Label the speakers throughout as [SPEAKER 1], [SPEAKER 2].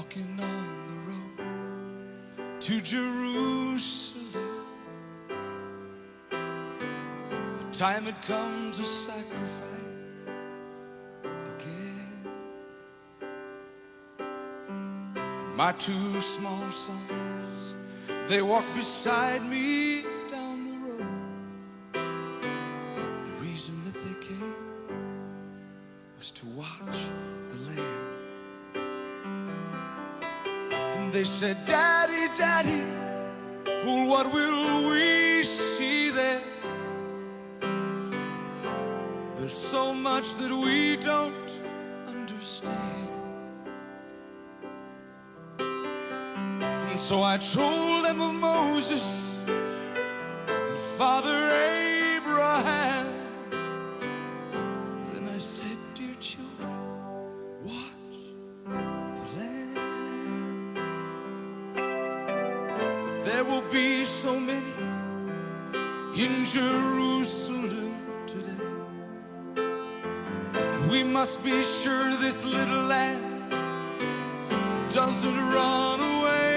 [SPEAKER 1] walking on the road to Jerusalem. The time had come to sacrifice again. And my two small sons, they walked beside me down the road. The reason that they came was to watch the Lamb. And they said, Daddy, Daddy, oh, what will we see there? There's so much that we don't understand. And so I told them of Moses and Father Abraham. Then I said, dear children, watch the Lamb. But there will be so many in Jerusalem today. And we must be sure this little lamb doesn't run away.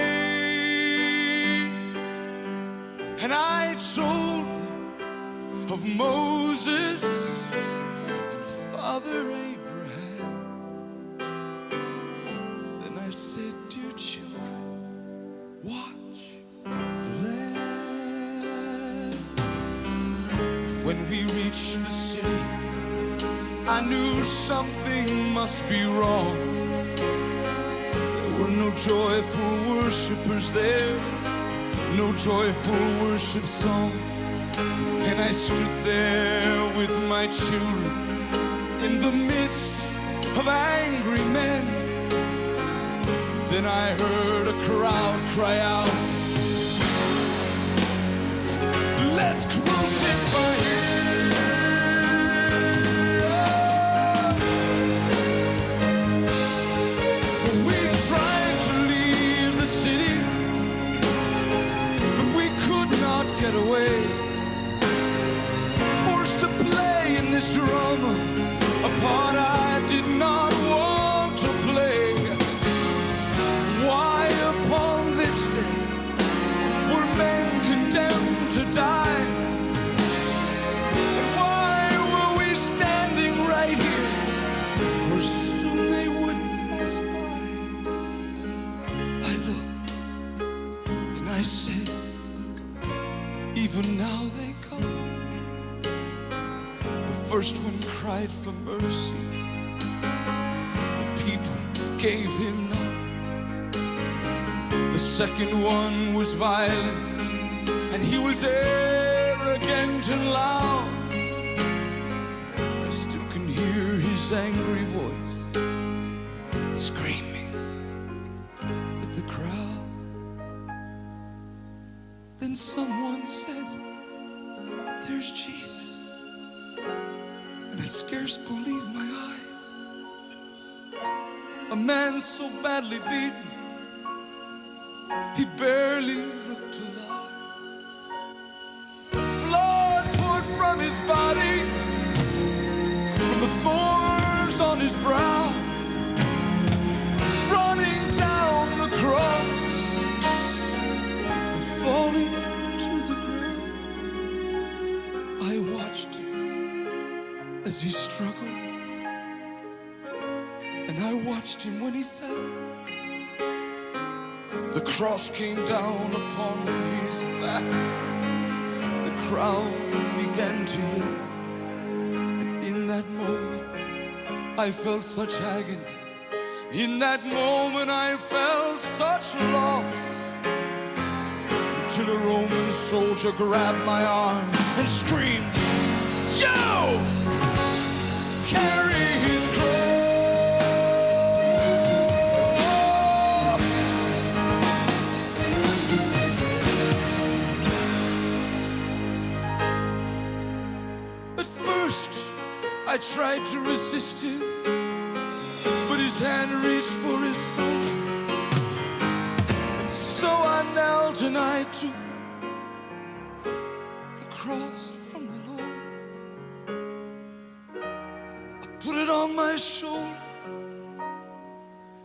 [SPEAKER 1] And I told them of Moses and Father Abraham. Then I said, dear children, watch the Lamb. When we reached the city, I knew something must be wrong. There were no joyful worshipers there, no joyful worship songs. And I stood there with my children in the midst of angry men. Then I heard a crowd cry out, let's crucify him. We tried to leave the city, but we could not get away. Forced to play in this drama, a part I did not want to play. Why upon this day were men condemned to die? And why were we standing right here where soon they would pass by? I looked and I said, even now they come. The first one cried for mercy, the people gave him none. The second one was violent, and he was arrogant and loud. I still can hear his angry voice screaming at the crowd. Then someone said, there's Jesus. And I scarce believed my eyes. A man so badly beaten, he barely looked alive. Blood poured from his body, from the thorns on his brow, running down the cross and falling to the ground. I watched him as he struggled, and I watched him when he fell. The cross came down upon his back. The crowd began to yell. And in that moment, I felt such agony. In that moment, I felt such loss. Until a Roman soldier grabbed my arm and screamed, "You! Carry his cross!" I tried to resist him, but his hand reached for his soul. And so I knelt and I took the cross from the Lord. I put it on my shoulder,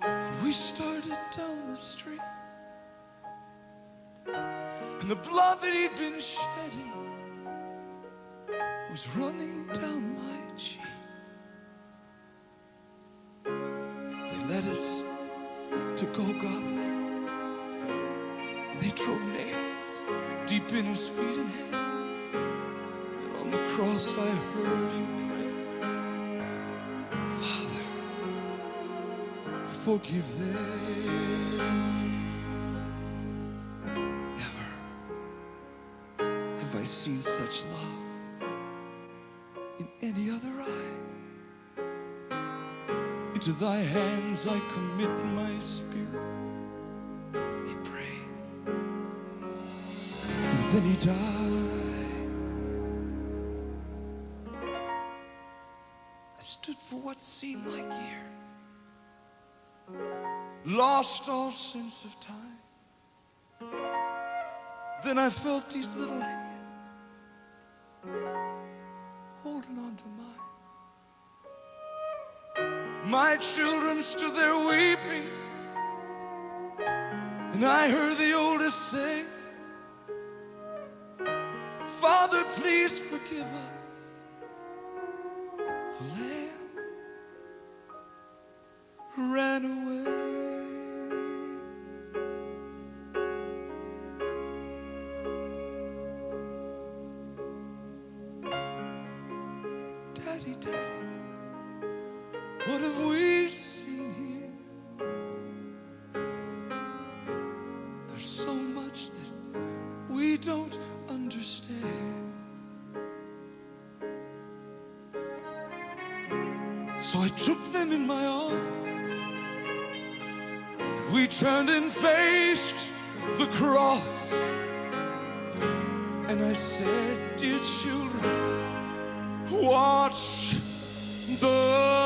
[SPEAKER 1] and we started down the street, and the blood that he'd been shedding was running down my cheek. They led us to Golgotha, and they drove nails deep in his feet and hands. And on the cross I heard him pray, Father, forgive them. Never have I seen such love in any other eye. Into thy hands I commit my spirit, he prayed, and then he died. I stood for what seemed like years, lost all sense of time. Then I felt these little hands holding on to mine. My children stood there weeping, and I heard the oldest say, Father, please forgive us. The lamb ran away. Daddy, Daddy, what have we seen here? There's so much that we don't understand. So I took them in my arms. We turned and faced the cross. And I said, dear children, watch the